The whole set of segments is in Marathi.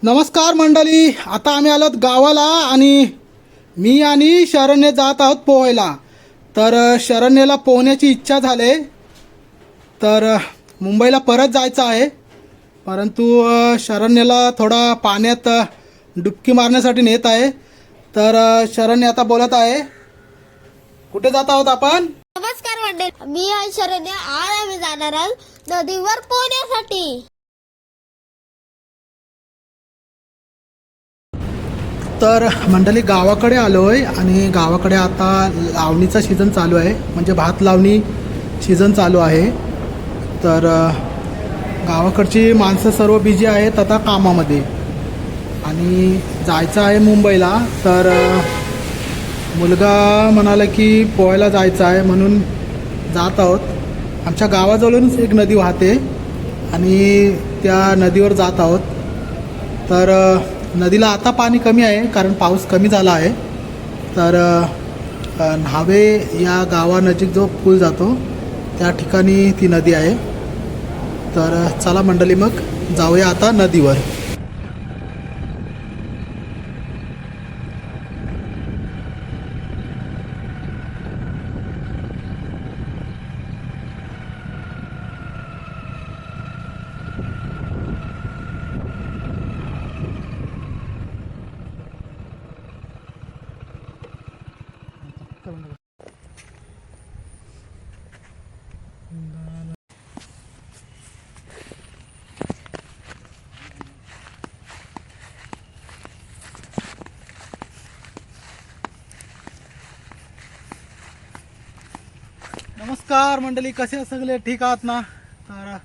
नमस्कार मंडळी. आता आम्ही आलोत गावाला आणि मी आणि शरण्य जात आहोत पोहायला. तर शरण्यला पोहण्याची इच्छा झाली. तर मुंबईला परत जायचं आहे, परंतु शरण्यला थोडा पाण्यात डुबकी मारण्यासाठी नेत आहे. तर शरण्य आता बोलत आहे. कुठे जात आहोत आपण? नमस्कार मंडळी, मी आहे शरण्य. आज आम्ही जाणार आहोत नदीवर पोहण्यासाठी. तर मंडळी गावाकडे आलो आहे आणि गावाकडे आता लावणीचा सीझन चालू आहे, म्हणजे भात लावणी सीझन चालू आहे. तर गावाकडची माणसं सर्व बिझी आहेत आता कामामध्ये आणि जायचं आहे मुंबईला. तर मुलगा म्हणाला की पोहायला जायचं आहे म्हणून जात आहोत. आमच्या गावाजवळूनच एक नदी वाहते आणि त्या नदीवर जात आहोत. तर नदीला आता पाणी कमी आहे कारण पाऊस कमी झाला आहे. तर न्हावे या गावानजीक जो पूल जातो त्या ठिकाणी ती नदी आहे. तर चला मंडळी, मग जाऊया आता नदीवर. नमस्कार मंडळी, कसे आहात सगळे? ठीक आहात ना? तर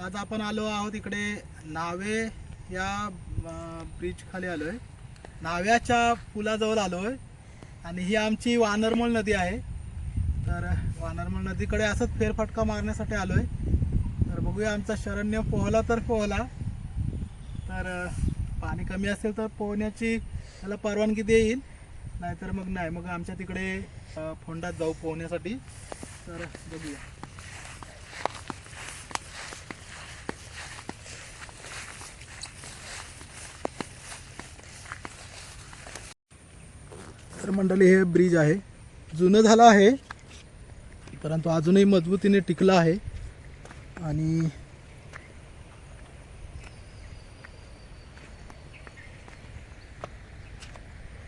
आज आपण आलो आहोत इकडे न्हावे या ब्रिज खाली आलो आहे. न्हाव्याच्या पुलाजवळ आलो आहे आणि ही आमची वानरमोल नदी आहे. तर वानरमोल नदीकडे असंच फेरफटका मारण्यासाठी आलो आहे. तर बघूया, आमचा शरण्य पोहला तर पोहला. तर पाणी कमी असेल तर पोहण्याची त्याला परवानगी देईल, नाहीतर मग नाही. मग आमच्या तिकडे फोंडात जाऊ पोहण्यासाठी. तर बघूया. तर मंडळी, हे ब्रिज आहे, जुनं झालं आहे परंतु अजूनही मजबूतीने टिकलं आहे. आणि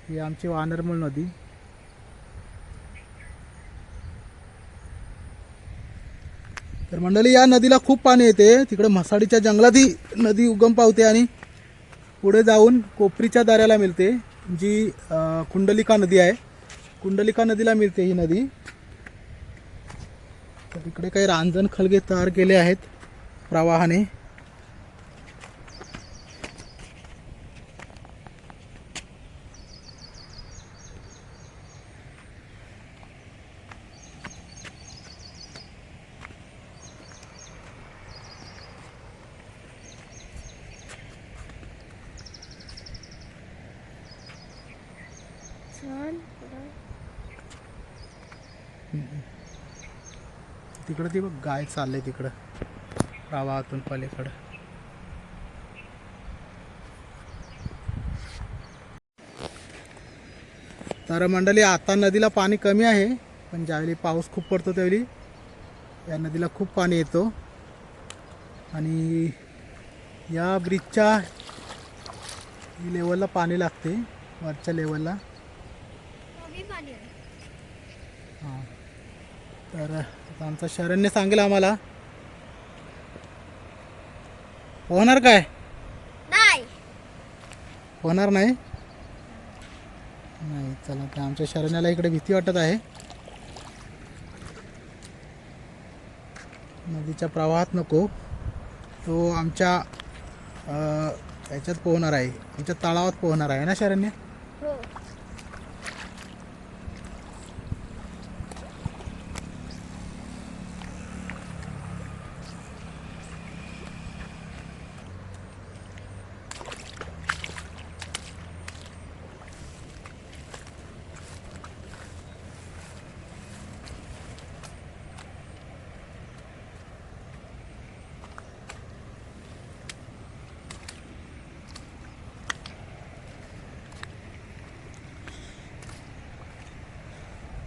ही आमची वानरमूळ नदी. तर मंडळी, या नदीला खूप पाणी येते. तिकडे म्हसाडीच्या जंगलात ही नदी उगम पावते आणि पुढे जाऊन कोपरीच्या दऱ्याला मिळते, जी कुंडलिका नदी आहे. कुंडलिका नदीला मिळते ही नदी. तर इकडे काही रांजण खलगे तयार केले आहेत प्रवाहाने. तिकडं ती बघ, गाय चालले तिकडं प्रवाहातून पलीकडं. तर मंडळी, आता नदीला पाणी कमी आहे, पण ज्यावेळी पाऊस खूप पडतो त्यावेळी या नदीला खूप पाणी येतो. आणि या ब्रिजच्या लेवलला पाणी लागते, वरच्या लेवलला. हां, तर आता आमचा शरण्य सांगेल आम्हाला. होणार काय? नाही होणार नाही. नाही, चला. तर आमच्या शरण्याला इकडे भीती वाटत आहे. नदीच्या प्रवाहात नको, तो आमच्या ह्याच्यात पोहणार आहे, आमच्या तळावात पोहणार आहे ना शरण्य? हो.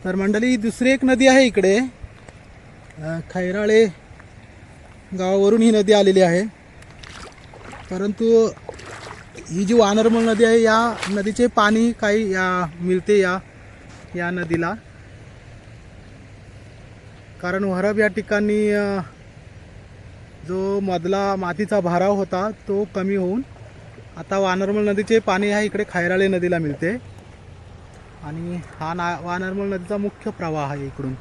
तर मंडळी ही दुसरी एक नदी आहे इकडे, खैराळे गावावरून ही नदी आलेली आहे. परंतु ही जी वानरमल नदी आहे या नदीचे पाणी काही मिळते या नदीला, कारण वरब या ठिकाणी जो मधला मातीचा भराव होता तो कमी होऊन आता वानरमल नदीचे पाणी ह्या इकडे खैराळे नदीला मिळते. आणि हा वानरमल नदीचा मुख्य प्रवाह आहे इकडून.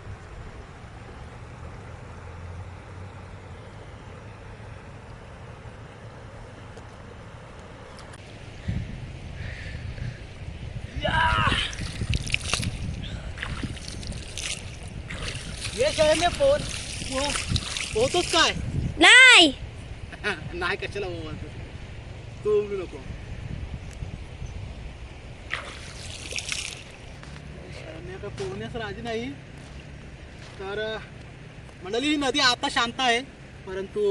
पोहतोच काय नाही नाही, कशाला तू उमलू नको. पोहण्यास राजी नाही. तर मंडळी ही नदी आता शांत आहे, परंतु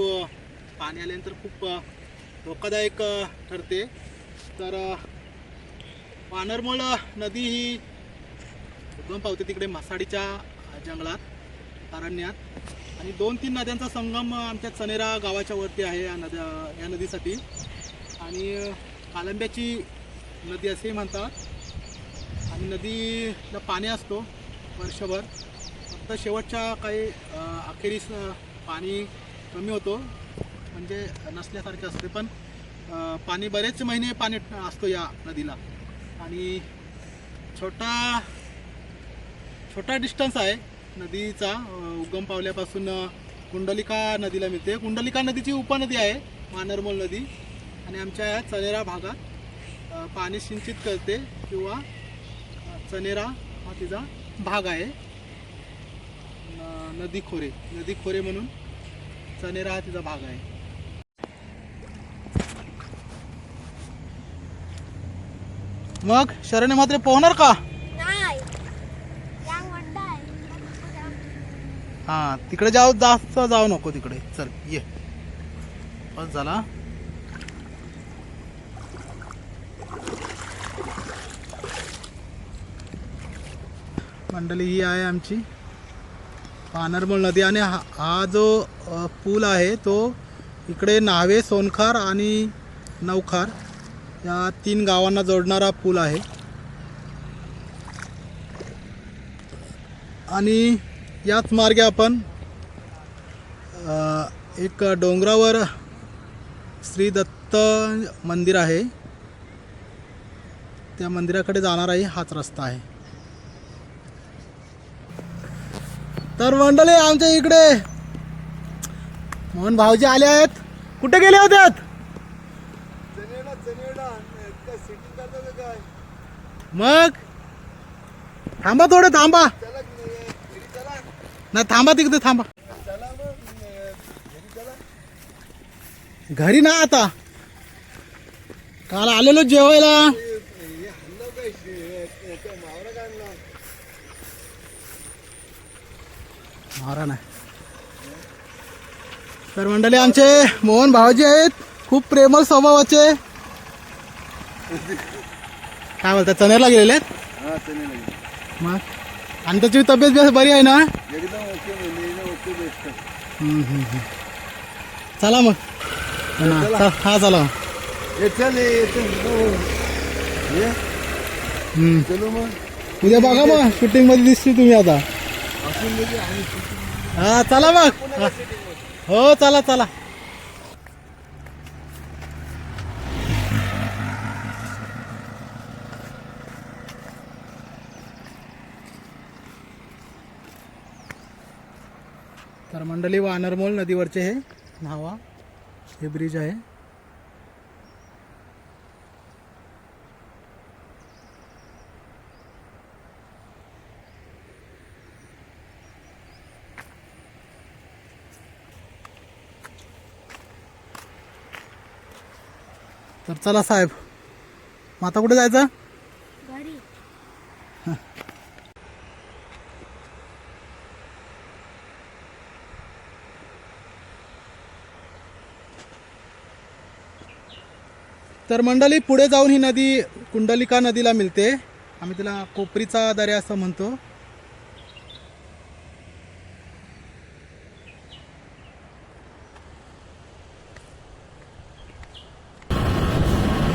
पाणी आल्यानंतर खूप धोकादायक ठरते. तर वानरमळ नदी ही उगम पावते तिकडे म्हसाडीच्या जंगलात, अरण्यात. आणि 2-3 नद्यांचा संगम आमच्या चनेरा गावाच्या वरती आहे या नदीसाठी. आणि कालंब्याची नदी असेही म्हणतात. आणि नदीला पाणी असतो वर्षभर, फक्त शेवटच्या काही अखेरीस पाणी कमी होतो, म्हणजे नसल्यासारखे असते. पण पाणी बरेच महिने पाणी असतो या नदीला. आणि छोटा डिस्टन्स आहे नदीचा. उगम पावल्यापासून कुंडलिका नदीला मिळते. कुंडलिका नदीची उपनदी आहे वानरमल नदी. आणि आमच्या या चनेरा भागात पाणी सिंचित करते, किंवा चनेरा हा तिचा भाग आहे. नदी खोरे म्हणून चनेरा हा तिचा भाग आहे. मग शरण्य मात्र पोहणार का? हा, तिकडे जास्त जाऊ नको तिकडे. चल ये, बस झाला. मंडळी ही आहे आमची वानरमल नदी. आणि हा जो पूल आहे तो इकडे न्हावे, सोनखार आणि नवखार या 3 गावांना जोडणारा पूल आहे. आणि याच मार्गे आपण एक डोंगरावर श्री दत्त मंदिर आहे, त्या मंदिराकडे जाणाराही हाच रस्ता आहे. तर मंडळी आमच्या इकडे मोहन भाऊजी आले आहेत. कुठे गेले होते? मग थांबा, थोडं थांबा. नाही थांबा, तिकडे थांबा. घरी ना आता, काल आलेलो जेवायला. मारा नाही. तर मंडळी आमचे मोहन भाऊजी आहेत, खूप प्रेमळ स्वभावाचे. काय बोलतात, चनेरला गेलेले आहेत मग? आणि त्याची तब्येत बरी आहे ना? चला मग. हा चला. उद्या बघा मग, शूटिंग मध्ये दिसते तुम्ही आता. हा चला मग. हो चला चला. तर मंडळी वानरमोल नदीवरचे हे न्हावा, हे ब्रिज आहे. तर चला साहेब, मग आता कुठे जायचं? घरी. तर मंडळी पुढे जाऊन ही नदी कुंडलिका नदीला मिळते. आम्ही तिला कोपरीचा दर्या असं म्हणतो.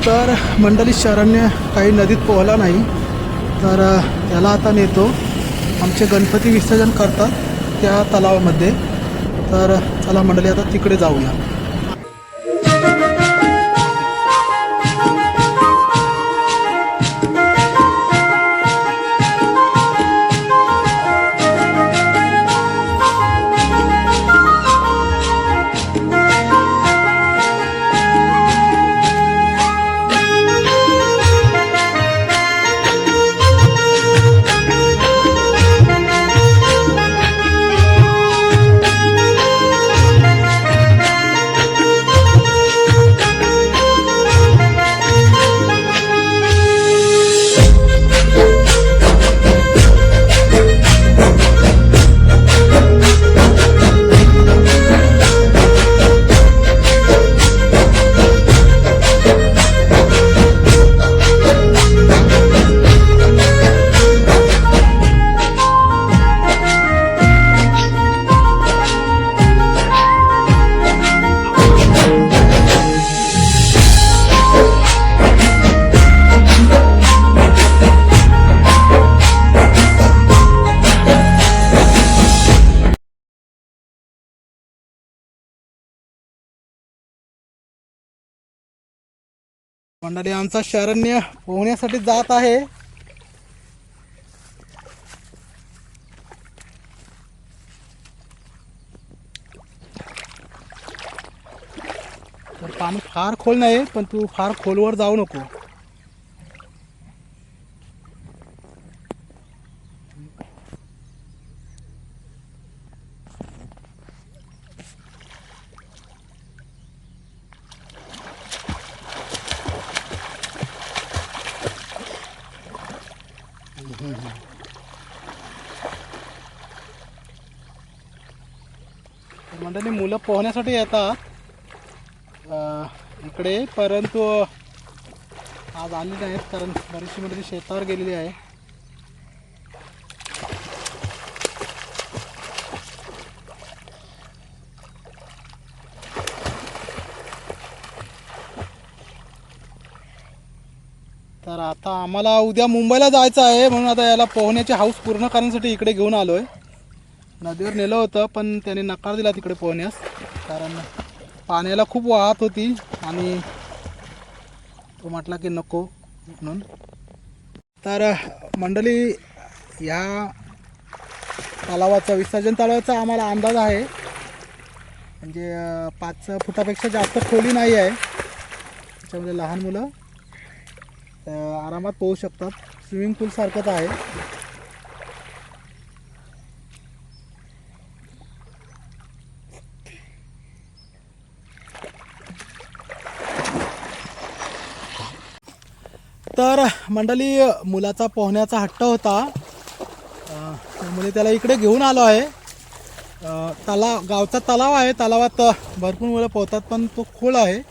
तर मंडळी शरण्य काही नदीत पोहला नाही, तर त्याला आता नेतो. आमचे गणपती विसर्जन करतात त्या तलावामध्ये. तर चला मंडळी आता तिकडे जाऊया. मंडळी आमचा शरण्य पोहण्यासाठी जात आहे. तर पाणी फार खोल नाही, पण तू फार खोलवर जाऊ नको. मंडळी मुलं पोहण्यासाठी येतात इकडे, परंतु आज आली नाहीत कारण बरीचशी मंडळी शेतावर गेलेली आहे. तर आता आम्हाला उद्या मुंबईला जायचं आहे, म्हणून आता याला पोहण्याची हौस पूर्ण करण्यासाठी इकडे घेऊन आलोय. नदीवर नेलं होतं पण त्याने नकार दिला तिकडे पोहण्यास, कारण पाण्याला खूप वाहत होती आणि तो म्हटला की नको म्हणून. तर मंडळी या तलावाचा, विसर्जन तलावाचा आम्हाला अंदाज आहे, म्हणजे 5 फुटापेक्षा जास्त खोली नाही आहे. त्याच्यामध्ये लहान मुलं आरामात पोहू शकतात. स्विमिंग पूल सारखंच आहे. तर मंडळी मुलाचा पोहण्याचा हट्ट होता, त्यामुळे त्याला इकडे घेऊन आलो आहे. गावचा तलाव आहे, तलावात भरपूर मुलं पोहतात, पण तो खोल आहे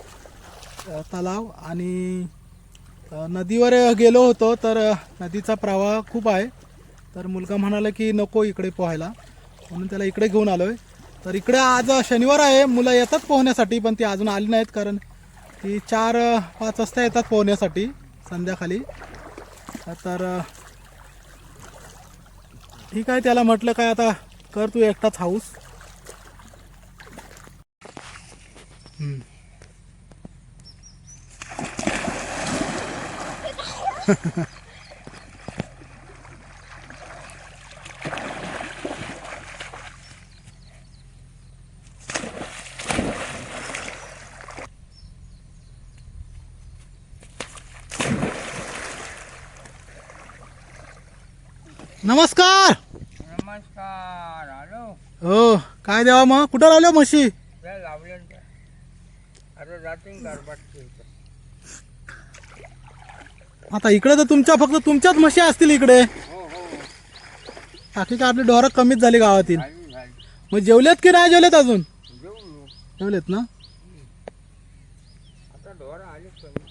तलाव. आणि नदीवर गेलो होतो तर नदीचा प्रवाह खूप आहे, तर मुलगा म्हणाला की नको इकडे पोहायला, म्हणून त्याला इकडे घेऊन आलो आहे. तर इकडे आज शनिवार आहे, मुलं येतात पोहण्यासाठी, पण ती अजून आली नाहीत, कारण ती 4-5 वाजता येतात पोहण्यासाठी संध्याकाळी. तर ठीक आहे, त्याला म्हटलं काय आता कर तू एकटाच हाऊस. नमस्कार. नमस्कार. हॅलो. हो, काय द्यावा मग? कुठं लावल्या म्हशी? काय लावले अरे जातीन गारबाट. आता इकडे तर तुमच्याच म्हशी असतील इकडे. हो हो. बाकी काय आपली ढोरं कमीच झाली गावातील. झाली झाली. मग जेवलेत की नाही जेवलेत अजून? जेवलो. जेवलेत ना? आता ढोर आले कमी.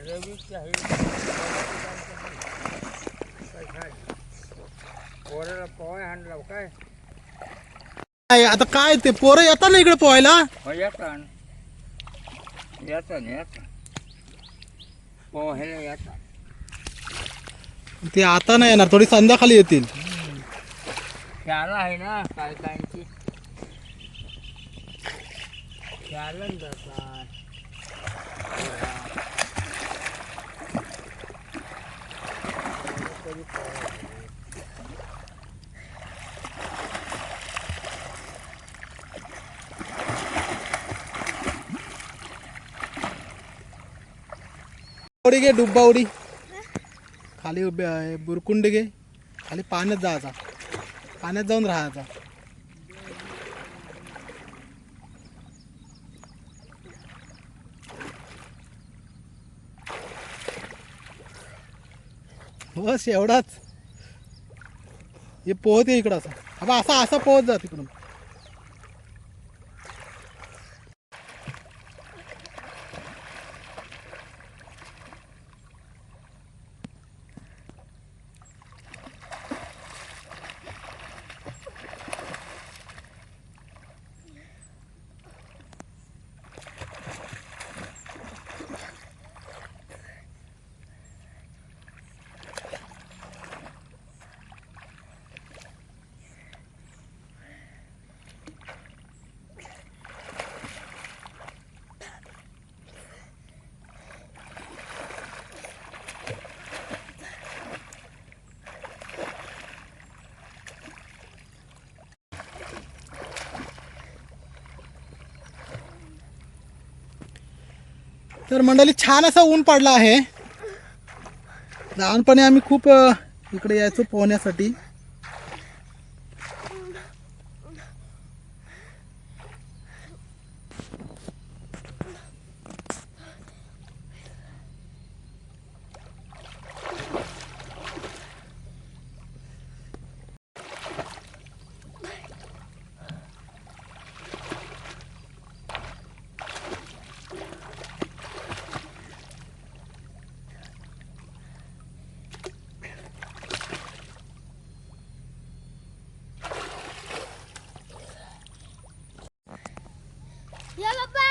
रवीची आहे. काय पोराला पोहाय आणला काय? काय आता काय ते पोरं येतात ना इकडे पोहायला? हो येता येता येता. पोहायला येतात. ते आता नाही येणार, थोडी संध्याकाळी येतील. शाळा आहे ना काय कायची, शाळेला जातात. उडी घे, डुब्बा उडी खाली बुरकुंड घे, खाली पाण्यात जायचा, पाण्यात जाऊन राहायचा. बस एवढाच. हे पोहत ये इकडं, असं अबा असा असा पोहत जा तिकडून. तर मंडळी छान असा ऊन पडला आहे. लहानपणी आम्ही खूप इकडे यायचो पोहण्यासाठी. या बाबा.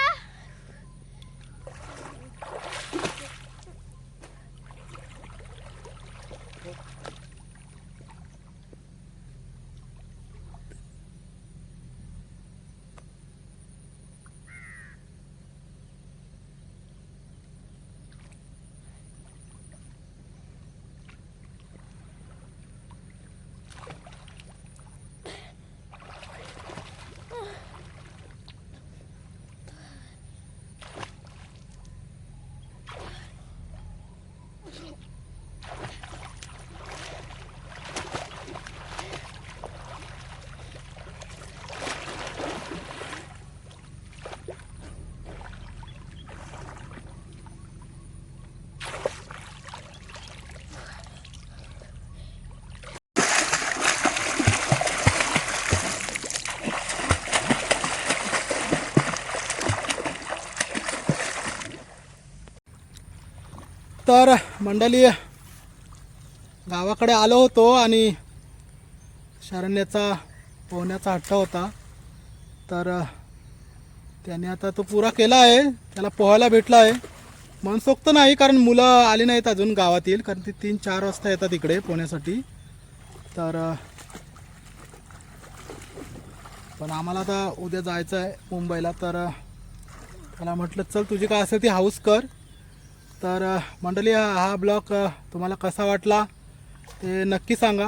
तर मंडळी गावाकडे आलो होतो आणि शरण्याचा पोहण्याचा हट्ट होता. तर त्याने आता तो पुरा केला आहे, त्याला पोहायला भेटला आहे. मनसोक्त नाही, कारण मुलं आली नाहीत अजून गावातील, कारण ती 3-4 वाजता येतात इकडे पोहण्यासाठी. तर पण आम्हाला आता उद्या जायचं आहे मुंबईला. तर त्याला म्हटलं चल तुझी काय असेल ती हाऊस कर. तर मंडळी हा ब्लॉग तुम्हाला कसा वाटला ते नक्की सांगा.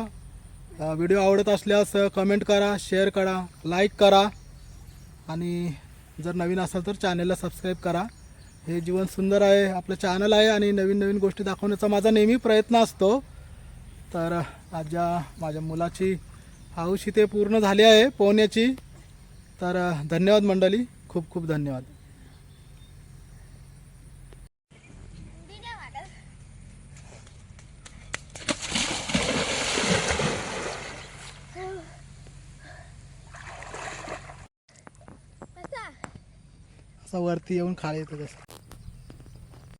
व्हिडिओ आवडत असल्यास कमेंट करा, शेअर करा, लाईक करा आणि जर नवीन असाल तर चॅनलला सबस्क्राईब करा. हे जीवन सुंदर आहे आपलं चॅनल आहे आणि नवीन नवीन गोष्टी दाखवण्याचा माझा नेहमी प्रयत्न असतो. तर आज माझ्या मुलाची हौस इथे पूर्ण झाली आहे पोहण्याची. तर धन्यवाद मंडळी, खूप खूप धन्यवाद. असं वरती येऊन खाली येतं तसं.